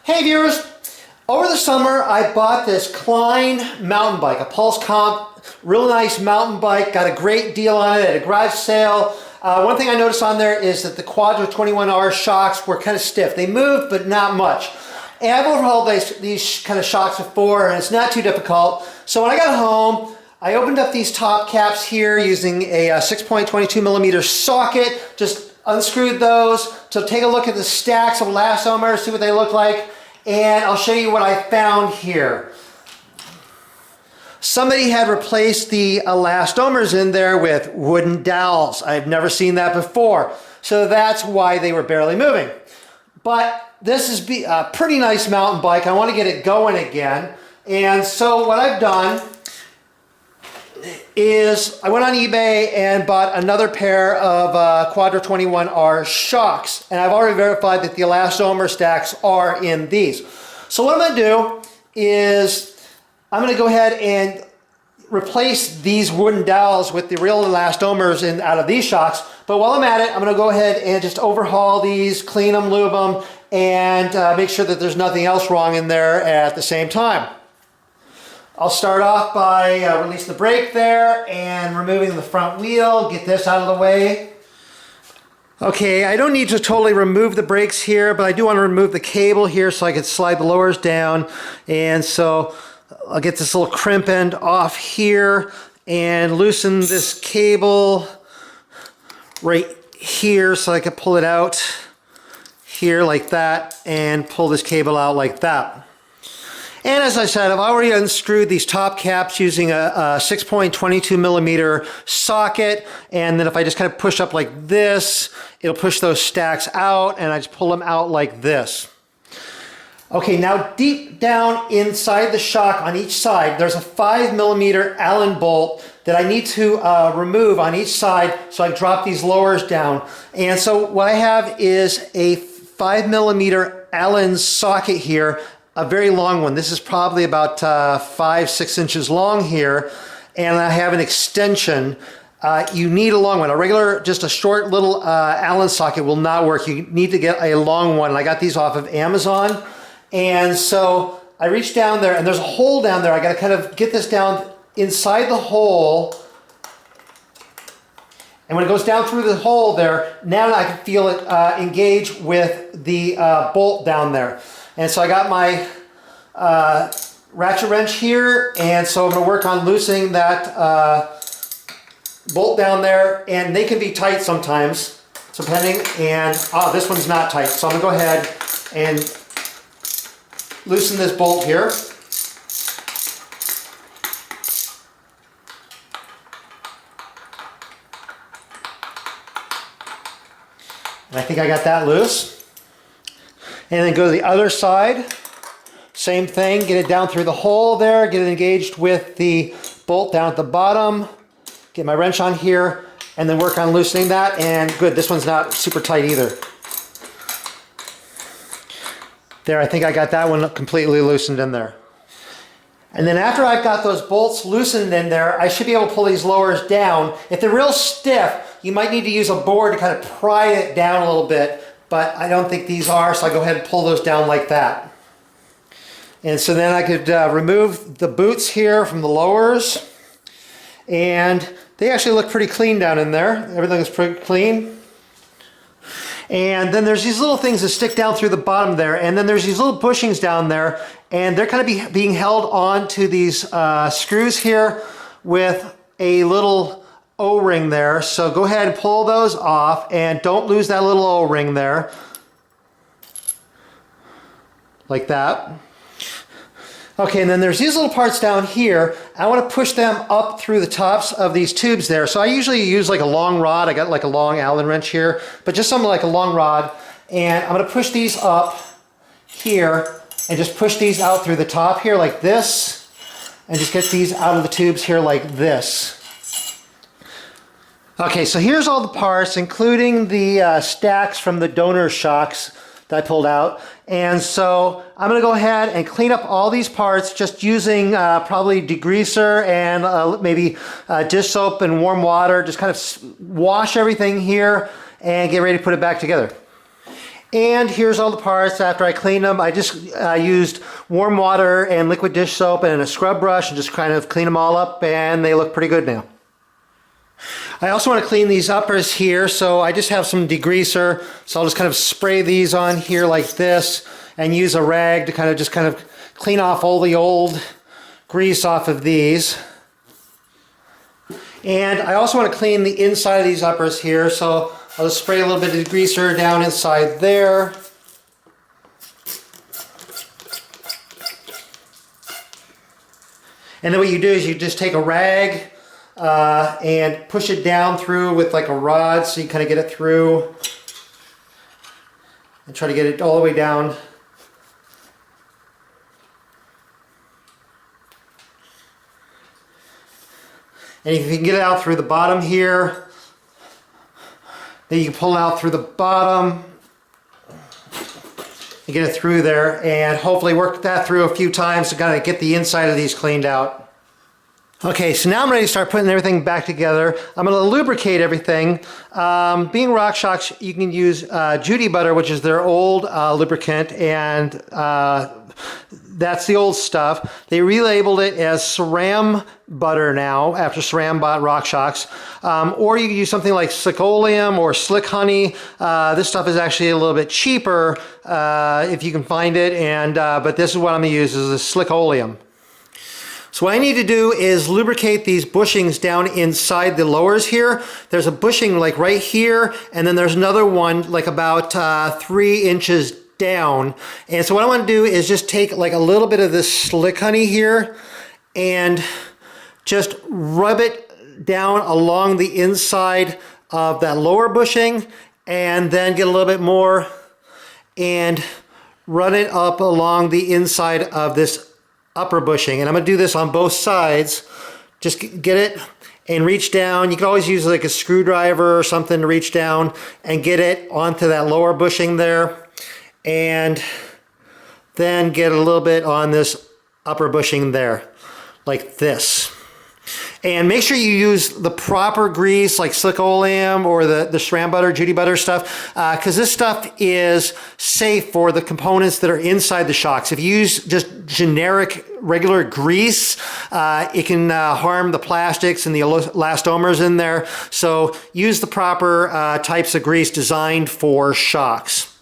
Hey viewers, over the summer I bought this Klein mountain bike, a Pulse-Comp, real nice mountain bike, got a great deal on it at a garage sale. One thing I noticed on there is that the Quadra 21R shocks were kind of stiff. They moved, but not much. And I've overhauled these kind of shocks before, and it's not too difficult. So when I got home, I opened up these top caps here using a 6.22 millimeter socket, just unscrewed those to take a look at the stacks of elastomers, see what they look like, and I'll show you what I found here. Somebody had replaced the elastomers in there with wooden dowels. I've never seen that before, so that's why they were barely moving. But this is a pretty nice mountain bike. I want to get it going again, and so what I've done is I went on eBay and bought another pair of Quadra 21R shocks, and I've already verified that the elastomer stacks are in these. So what I'm going to do is I'm going to go ahead and replace these wooden dowels with the real elastomers out of these shocks. But while I'm at it, I'm going to go ahead and just overhaul these, clean them, lube them, and make sure that there's nothing else wrong in there at the same time. I'll start off by releasing the brake there and removing the front wheel, get this out of the way. Okay, I don't need to totally remove the brakes here, but I do want to remove the cable here so I can slide the lowers down. And so I'll get this little crimp end off here and loosen this cable right here so I can pull it out here like that and pull this cable out like that. And as I said, I've already unscrewed these top caps using a 6.22 millimeter socket, and then if I just kind of push up like this, it'll push those stacks out, and I just pull them out like this. Okay, now deep down inside the shock on each side, there's a 5 millimeter Allen bolt that I need to remove on each side, so I drop these lowers down. And so what I have is a 5 millimeter Allen socket here, a very long one. This is probably about 5-6 inches long here, and I have an extension. You need a long one. A regular, just a short little Allen socket will not work. You need to get a long one. I got these off of Amazon, and so I reached down there, and there's a hole down there. I got to kind of get this down inside the hole, and when it goes down through the hole there, now I can feel it engage with the bolt down there. And so I got my ratchet wrench here, and so I'm going to work on loosening that bolt down there, and they can be tight sometimes, depending, and this one's not tight, so I'm going to go ahead and loosen this bolt here. And I think I got that loose. And then go to the other side, same thing, get it down through the hole there, get it engaged with the bolt down at the bottom, get my wrench on here, and then work on loosening that, and good, this one's not super tight either. There, I think I got that one completely loosened in there. And then after I've got those bolts loosened in there, I should be able to pull these lowers down. If they're real stiff, you might need to use a board to kind of pry it down a little bit, but I don't think these are, so I go ahead and pull those down like that. And so then I could remove the boots here from the lowers, and they actually look pretty clean down in there. Everything is pretty clean. And then there's these little things that stick down through the bottom there, and then there's these little bushings down there, and they're kind of being held on to these screws here with a little O-ring there. So go ahead and pull those off, and don't lose that little O-ring there. Like that. Okay, and then there's these little parts down here. I want to push them up through the tops of these tubes there. So I usually use like a long rod. I got like a long Allen wrench here, but just something like a long rod. And I'm going to push these up here and just push these out through the top here like this, and just get these out of the tubes here like this. Okay, so here's all the parts, including the stacks from the donor shocks that I pulled out. And so I'm going to go ahead and clean up all these parts just using probably degreaser and maybe dish soap and warm water. Just kind of wash everything here and get ready to put it back together. And here's all the parts after I cleaned them. I just used warm water and liquid dish soap and a scrub brush and just kind of clean them all up, and they look pretty good now. I also want to clean these uppers here, so I just have some degreaser. So I'll just kind of spray these on here like this and use a rag to kind of clean off all the old grease off of these. And I also want to clean the inside of these uppers here, so I'll just spray a little bit of degreaser down inside there. And then what you do is you just take a rag and push it down through with like a rod, so you kind of get it through and try to get it all the way down. And if you can get it out through the bottom here, then you can pull it out through the bottom and get it through there, and hopefully work that through a few times to kind of get the inside of these cleaned out. Okay, so now I'm ready to start putting everything back together. I'm going to lubricate everything. Being RockShox, you can use Judy Butter, which is their old lubricant, and that's the old stuff. They relabeled it as SRAM Butter now, after SRAM bought RockShox. Or you can use something like Slickoleum or Slick Honey. This stuff is actually a little bit cheaper if you can find it, and but this is what I'm going to use, is the Slickoleum. So what I need to do is lubricate these bushings down inside the lowers here. There's a bushing like right here, and then there's another one like about 3 inches down. And so what I want to do is just take like a little bit of this Slick Honey here and just rub it down along the inside of that lower bushing, and then get a little bit more and run it up along the inside of this upper bushing. And I'm going to do this on both sides. Just get it and reach down. You can always use like a screwdriver or something to reach down and get it onto that lower bushing there, and then get a little bit on this upper bushing there like this. And make sure you use the proper grease like Slickoleum or the SRAM Butter, Judy Butter stuff, because this stuff is safe for the components that are inside the shocks. If you use just generic regular grease, it can harm the plastics and the elastomers in there. So use the proper types of grease designed for shocks.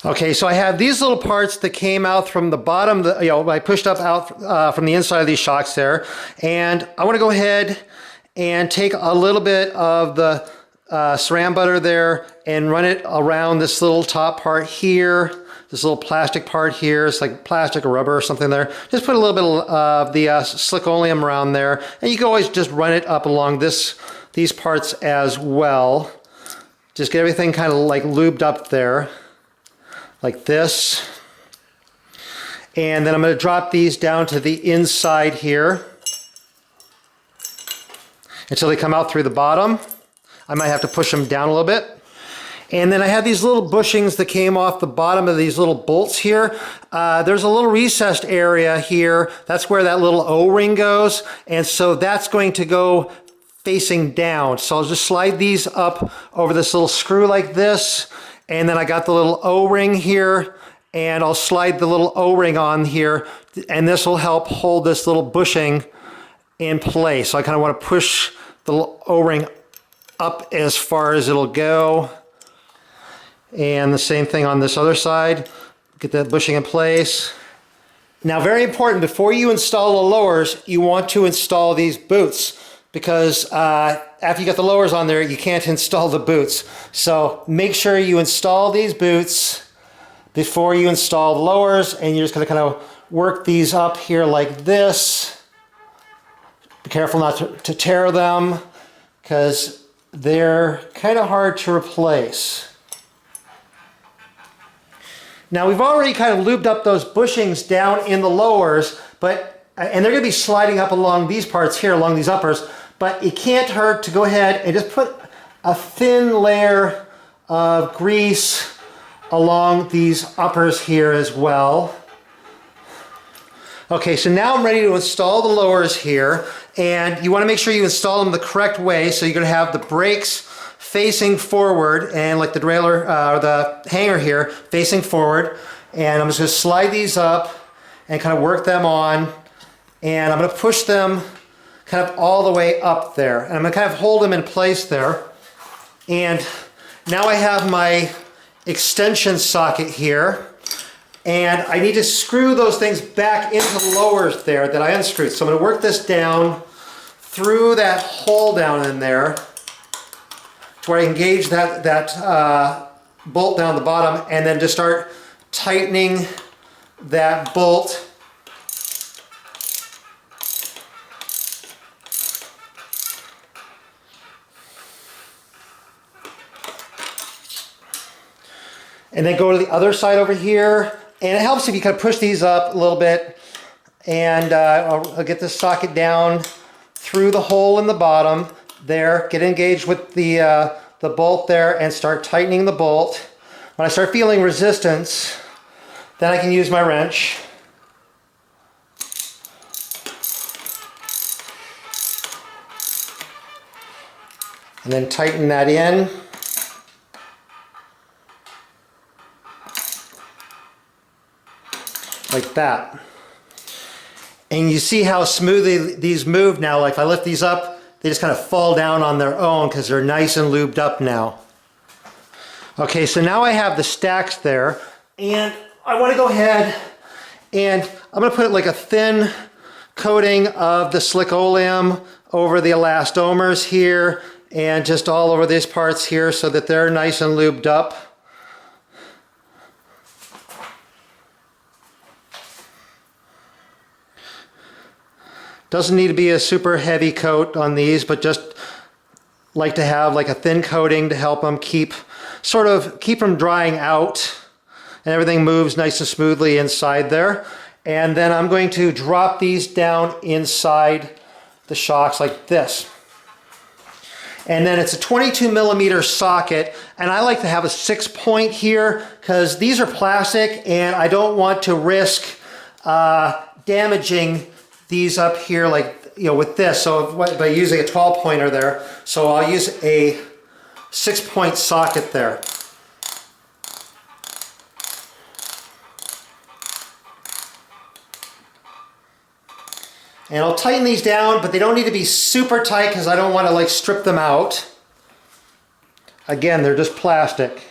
Okay, so I have these little parts that came out from the bottom, I pushed up out from the inside of these shocks there, and I want to go ahead and take a little bit of the SRAM Butter there and run it around this little top part here, this little plastic part here. It's like plastic or rubber or something there. Just put a little bit of the Slickoleum around there, and you can always just run it up along these parts as well. Just get everything kind of like lubed up there, like this. And then I'm going to drop these down to the inside here until they come out through the bottom. I might have to push them down a little bit. And then I have these little bushings that came off the bottom of these little bolts here. There's a little recessed area here. That's where that little O-ring goes. And so that's going to go facing down. So I'll just slide these up over this little screw like this. And then I got the little O-ring here, and I'll slide the little O-ring on here, and this will help hold this little bushing in place. So I kind of want to push the little O-ring up as far as it'll go. And the same thing on this other side. Get that bushing in place. Now, very important, before you install the lowers, you want to install these boots, because after you got the lowers on there, you can't install the boots. So make sure you install these boots before you install the lowers, and you're just going to kind of work these up here like this. Be careful not to tear them, because they're kind of hard to replace. Now, we've already kind of lubed up those bushings down in the lowers, and they're going to be sliding up along these parts here, along these uppers, but it can't hurt to go ahead and just put a thin layer of grease along these uppers here as well. Okay, so now I'm ready to install the lowers here, and you want to make sure you install them the correct way. So you're going to have the brakes facing forward, and like the derailleur or the hanger here facing forward. And I'm just going to slide these up and kind of work them on, and I'm going to push them kind of all the way up there, and I'm going to kind of hold them in place there. And now I have my extension socket here, and I need to screw those things back into the lowers there that I unscrewed. So I'm going to work this down through that hole down in there to where I engage that bolt down the bottom, and then just start tightening that bolt and then go to the other side over here. And it helps if you kind of push these up a little bit, and I'll get this socket down through the hole in the bottom there, get engaged with the bolt there, and start tightening the bolt. When I start feeling resistance, then I can use my wrench. And then tighten that in. Like that. And you see how smoothly these move now. Like if I lift these up, they just kind of fall down on their own because they're nice and lubed up now. Okay, so now I have the stacks there, and I want to go ahead and I'm going to put like a thin coating of the Slickoleum over the elastomers here, and just all over these parts here so that they're nice and lubed up. Doesn't need to be a super heavy coat on these, but just like to have like a thin coating to help them keep from drying out, and everything moves nice and smoothly inside there. And then I'm going to drop these down inside the shocks like this. And then it's a 22 millimeter socket, and I like to have a 6-point here because these are plastic and I don't want to risk damaging these up here, like, you know, with this. So by using a 12-pointer there, so I'll use a 6-point socket there. And I'll tighten these down, but they don't need to be super tight because I don't want to like strip them out. Again, they're just plastic.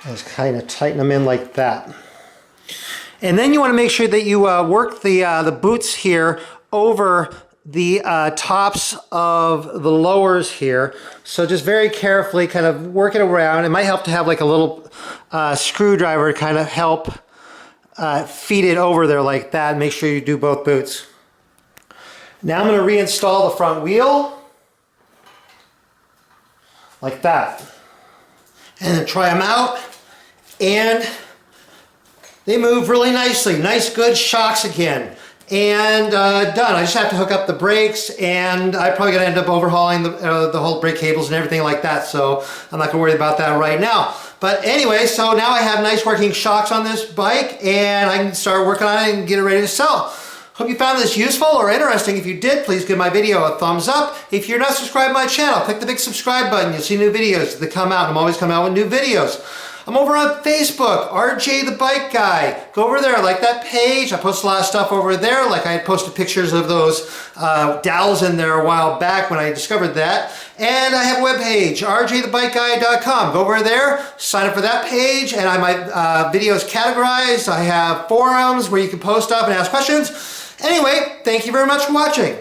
Just kind of tighten them in like that. And then you want to make sure that you work the boots here over the tops of the lowers here. So just very carefully kind of work it around. It might help to have like a little screwdriver to kind of help feed it over there like that. Make sure you do both boots. Now I'm going to reinstall the front wheel like that. And then try them out. And they move really nicely. Nice, good shocks again. And done. I just have to hook up the brakes, and I'm probably going to end up overhauling the whole brake cables and everything like that, so I'm not going to worry about that right now. But anyway, so now I have nice working shocks on this bike, and I can start working on it and get it ready to sell. Hope you found this useful or interesting. If you did, please give my video a thumbs up. If you're not subscribed to my channel, click the big subscribe button. You'll see new videos that come out. I'm always coming out with new videos. I'm over on Facebook, RJ the Bike Guy. Go over there, like that page. I post a lot of stuff over there. Like I had posted pictures of those Dowels in there a while back when I discovered that. And I have a webpage, rjthebikeguy.com. Go over there, sign up for that page, and I have my videos categorized. I have forums where you can post stuff and ask questions. Anyway, thank you very much for watching.